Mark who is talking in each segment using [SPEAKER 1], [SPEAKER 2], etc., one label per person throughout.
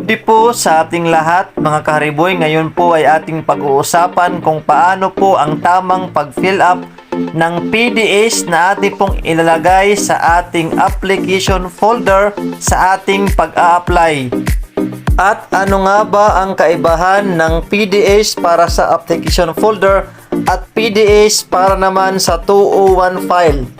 [SPEAKER 1] Good day po sa ating lahat mga kahariboy. Ngayon po ay ating pag-uusapan kung paano po ang tamang pag-fill up ng PDAs na ating pong ilalagay sa ating application folder sa ating pag-a-apply. At ano nga ba ang kaibahan ng PDAs para sa application folder at PDAs para naman sa 201 file?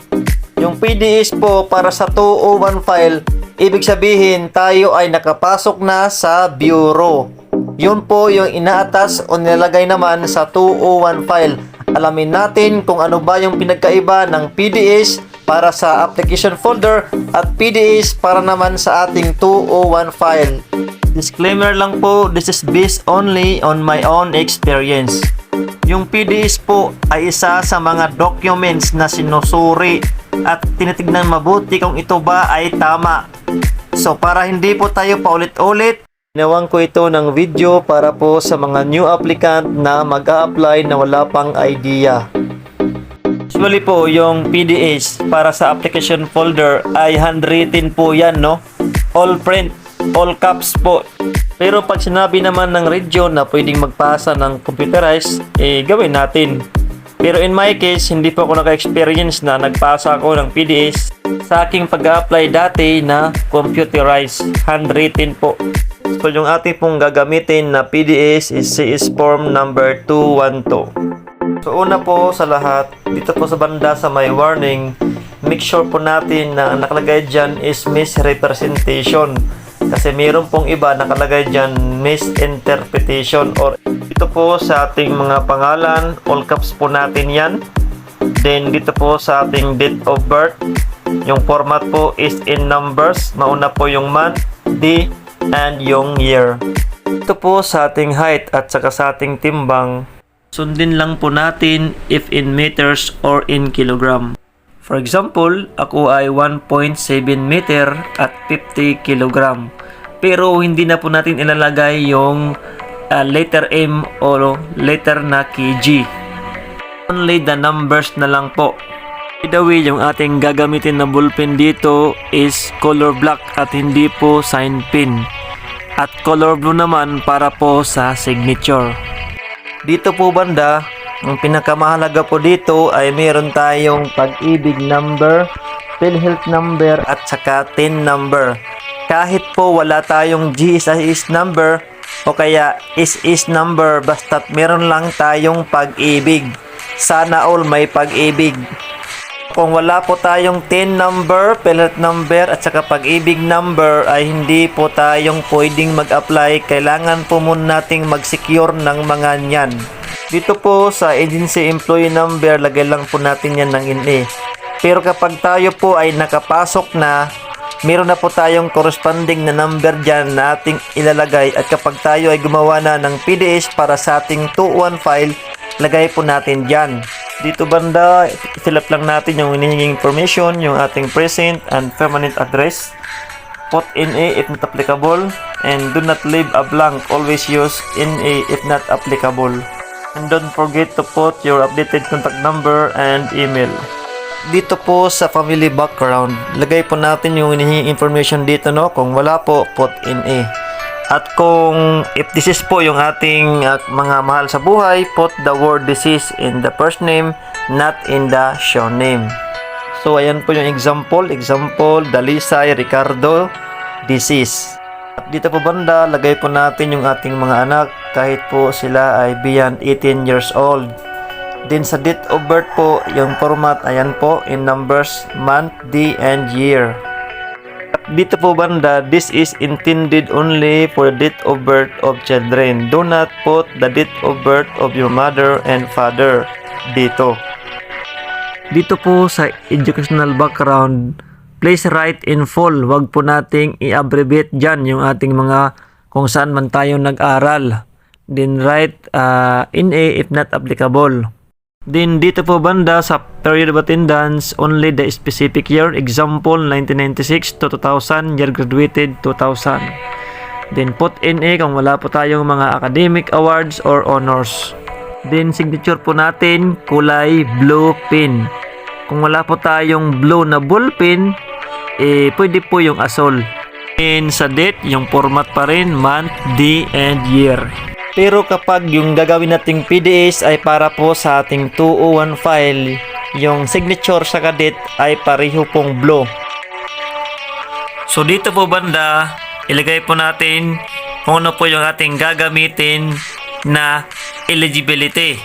[SPEAKER 1] Yung PDAs po para sa 201 file, ibig sabihin tayo ay nakapasok na sa bureau. Yun po yung inaatas o nilalagay naman sa 201 file. Alamin natin kung ano ba yung pinagkaiba ng PDAs para sa application folder at PDAs para naman sa ating 201 file. Disclaimer lang po, this is based only on my own experience. Yung PDAs po ay isa sa mga documents na sinusuri at tinitignan mabuti kung ito ba ay tama. So para hindi po tayo paulit-ulit, ginawan ko ito ng video para po sa mga new applicant na mag-a-apply na wala pang idea. Usually po yung PDAs para sa application folder ay handwritten po yan, no? All print, all caps po. Pero pag sinabi naman ng region na pwedeng magpasa ng computerized, gawin natin. Pero in my case, hindi po ako naka-experience na nagpasa ako ng PDAs sa aking pag-apply dati na computerized, handwritten po. So yung ating pong gagamitin na PDAs is CS form number 212. So una po sa lahat, dito po sa banda sa may warning, make sure po natin na ang nakalagay dyan is misrepresentation. Kasi mayroon pong iba nakalagay dyan misinterpretation, or dito po sa ating mga pangalan, all caps po natin yan. Then dito po sa ating date of birth, yung format po is in numbers. Mauna po yung month, day, and yung year. Ito po sa ating height at saka sa ating timbang, sundin lang po natin if in meters or in kilogram. For example, ako ay 1.7 meter at 50 kilogram. Pero hindi na po natin ilalagay yung letter M o letter na kg. Only the numbers na lang po. By the way, yung ating gagamitin na ballpen dito is color black at hindi po sign pen. At color blue naman para po sa signature. Dito po banda, ang pinakamahalaga po dito ay meron tayong pag-ibig number, PhilHealth number at saka TIN number. Kahit po wala tayong GSIS number o kaya is number, basta't meron lang tayong pag-ibig. Sana all may pag-ibig. Kung wala po tayong TIN number, PhilHealth number at saka pag-ibig number ay hindi po tayong pwedeng mag-apply. Kailangan po muna nating mag-secure ng mga nyan. Dito po sa agency employee number, lagay lang po natin yan ng NA. Pero kapag tayo po ay nakapasok na, meron na po tayong corresponding na number dyan na ating ilalagay. At kapag tayo ay gumawa na ng PDAs para sa ating 201 file, lagay po natin dyan. Dito banda, fill up lang natin yung hinihinging information, yung ating present and permanent address. Put NA if not applicable, and do not leave a blank. Always use NA if not applicable. And don't forget to put your updated contact number and email. Dito po sa family background, lagay po natin yung hinihingi information dito, no? Kung wala po, put NA. At kung if this is po yung ating mga mahal sa buhay, put the word disease in the first name, not in the show name. So ayan po yung example, Dalisay Ricardo disease. At dito po banda, lagay po natin yung ating mga anak kahit po sila ay beyond 18 years old. Then sa date of birth po, yung format ayan po in numbers, month, day, and year. At dito po banda, this is intended only for the date of birth of children. Do not put the date of birth of your mother and father dito. Dito po sa educational background, please write in full. Wag po nating i-abbreviate dyan yung ating mga kung saan man tayo nag-aral. Then write NA if not applicable. Then dito po banda sa period of attendance, only the specific year. Example, 1996 to 2000, year graduated 2000. Then put NA kung wala po tayong mga academic awards or honors. Then signature po natin, kulay blue pen. Kung wala po tayong blue na ball pen, pwede po yung asol. In sa date, yung format pa rin, month, day, and year. Pero kapag yung gagawin nating PDS ay para po sa ating 201 file, yung signature sa date ay pareho pong blue. So dito po banda, ilagay po natin kung ano po yung ating gagamitin na eligibility.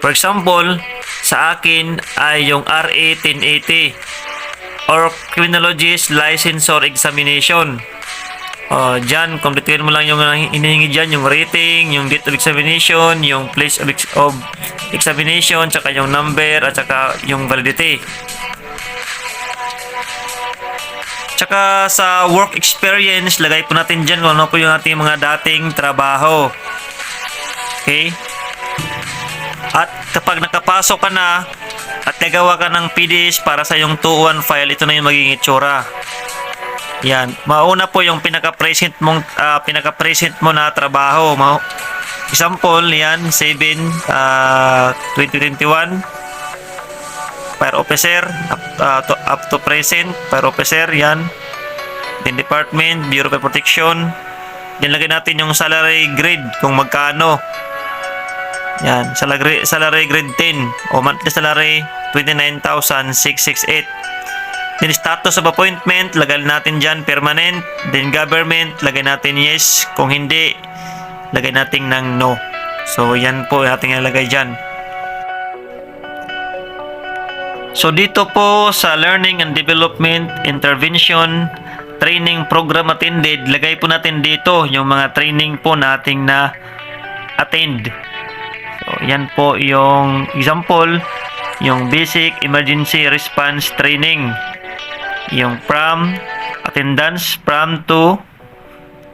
[SPEAKER 1] For example, sa akin ay yung RA 1080 or Criminologist License or Examination. Dyan, kompletuhin mo lang yung inihingi dyan, yung rating, yung date of examination, yung place of examination, tsaka yung number, at tsaka yung validity. Tsaka sa work experience, lagay po natin dyan kung ano po yung ating mga dating trabaho. Okay? At kapag nakapasok ka na at nagawa ka ng PDS para sa yung 201 file, ito na yung magiging itsura. Yan. Mauna po yung pinaka-present mo na trabaho. Example, yan, 7, 2021. Fire officer, up to present, fire officer, yan. Then department, Bureau of Protection. Yan, lagay natin yung salary grade, kung magkano. Yan, salary grade 10 o monthly salary 29,668. Then status of appointment, lagay natin dyan permanent. Then government, lagay natin yes. Kung hindi, lagay natin ng no. So yan po ating ilagay dyan. So dito po sa Learning and Development Intervention Training Program attended, lagay po natin dito yung mga training po nating na attend. So, yan po yung example, yung Basic Emergency Response Training, yung from attendance, from to,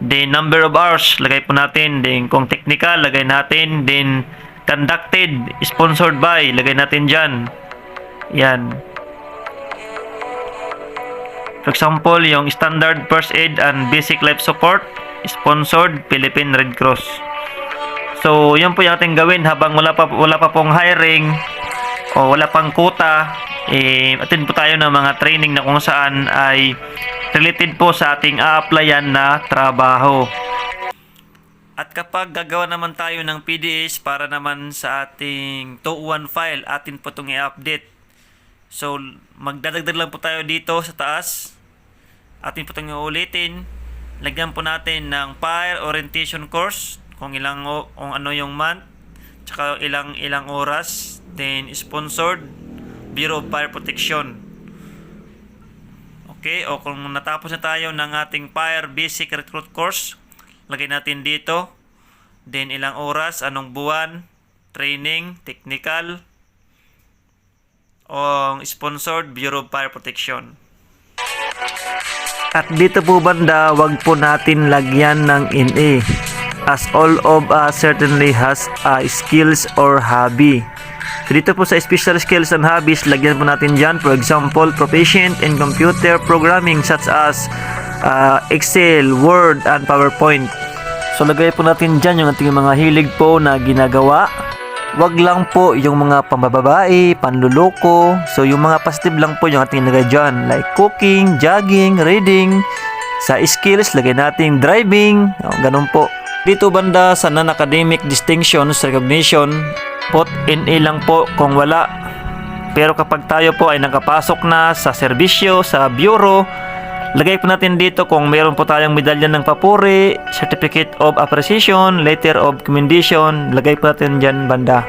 [SPEAKER 1] the number of hours, lagay po natin, then kung technical, lagay natin, then conducted, sponsored by, lagay natin dyan. Yan. For example, yung Standard First Aid and Basic Life Support, sponsored Philippine Red Cross. So, yan po yung ating gawin habang wala pa pong hiring o wala pang quota, attend po tayo ng mga training na kung saan ay related po sa ating a-applyan na trabaho. At kapag gagawa naman tayo ng PDS para naman sa ating 201 file, atin po itong i-update. So, magdadagdag lang po tayo dito sa taas. Atin po itong uulitin. Lagyan po natin ng Fire Orientation Course, kung ano yung month, tsaka ilang oras, then sponsored Bureau of Fire Protection. Okay, o kung natapos na tayo ng ating Fire Basic Recruit Course, lagay natin dito, then ilang oras, anong buwan, training, technical, o sponsored Bureau of Fire Protection. At dito po banda, wag po natin lagyan ng NA, as all of us certainly has skills or hobby. So dito po sa special skills and hobbies, lagyan po natin dyan, for example, proficient in computer programming such as Excel, Word, and PowerPoint. So lagay po natin dyan yung ating mga hilig po na ginagawa. Wag lang po yung mga pambababae, panluloko. So yung mga positive lang po yung ating lagay dyan, like cooking, jogging, reading. Sa skills, lagay natin driving, ganun po. Dito banda sa non-academic distinctions recognition, put NA lang po kung wala. Pero kapag tayo po ay nakapasok na sa serbisyo, sa bureau, lagay po natin dito kung meron po tayong medalya ng papuri, certificate of appreciation, letter of commendation, lagay po natin dyan banda.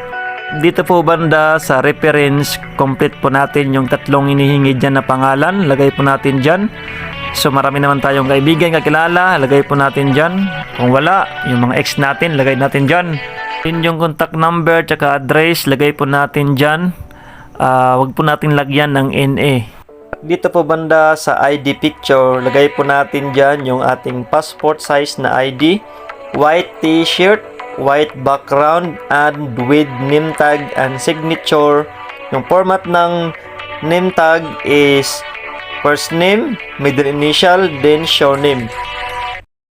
[SPEAKER 1] Dito po banda sa reference, complete po natin yung tatlong inihingi dyan na pangalan, lagay po natin dyan. So marami naman tayong kaibigan, kakilala, lagay po natin dyan. Kung wala, yung mga ex natin, lagay natin dyan. Yun yung contact number, tsaka address, lagay po natin dyan. Wag po natin lagyan ng NA. Dito po banda sa ID picture, lagay po natin dyan yung ating passport size na ID. White t-shirt, white background, and with name tag and signature. Yung format ng name tag is first name, middle initial, then surname.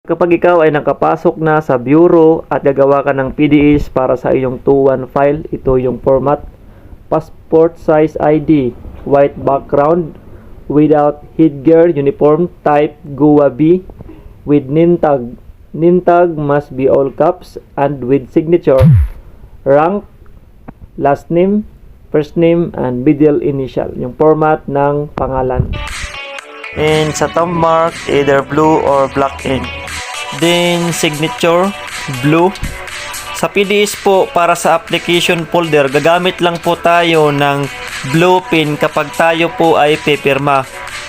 [SPEAKER 1] Kapag ikaw ay nakapasok na sa bureau at gagawa ka ng PDS para sa iyong 2-1 file, ito yung format. Passport size ID, white background,
[SPEAKER 2] without headgear, uniform type GUA B with name tag. Name tag must be all caps and with signature, rank, last name, first name, and middle initial. Yung format ng pangalan.
[SPEAKER 1] And sa thumb mark, either blue or black ink. Then signature, blue. Sa PDS po, para sa application folder, gagamit lang po tayo ng blue pen kapag tayo po ay pipirma.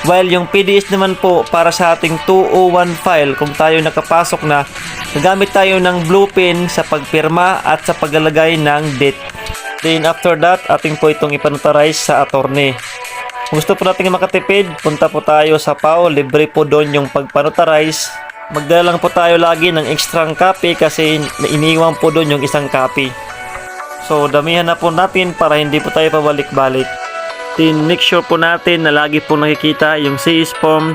[SPEAKER 1] While yung PDS naman po, para sa ating 201 file, kung tayo nakapasok na, gagamit tayo ng blue pen sa pagpirma at sa paglalagay ng date. Then after that, ating po itong ipanotarize sa attorney. Kung gusto po natin makatipid, punta po tayo sa PAO, libre po doon yung pagpanotarize. Magdala lang po tayo lagi ng extra copy kasi iniiwan po doon yung isang copy. So damihan na po natin para hindi po tayo pabalik-balik. Then make sure po natin na lagi po nakikita yung CS Form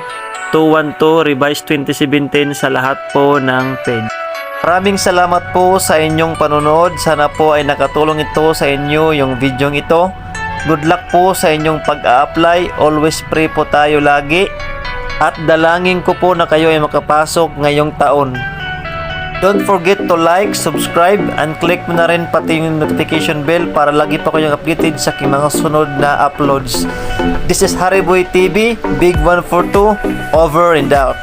[SPEAKER 1] 212 Revised 2017 sa lahat po ng page. Maraming salamat po sa inyong panonood. Sana po ay nakatulong ito sa inyo yung video ito. Good luck po sa inyong pag-a-apply. Always pray po tayo lagi. At dalangin ko po na kayo ay makapasok ngayong taon. Don't forget to like, subscribe, and click mo na rin pati yung notification bell para lagi pa kayong updated sa aking mga sunod na uploads. This is Hariboy TV, Big 142, over and out.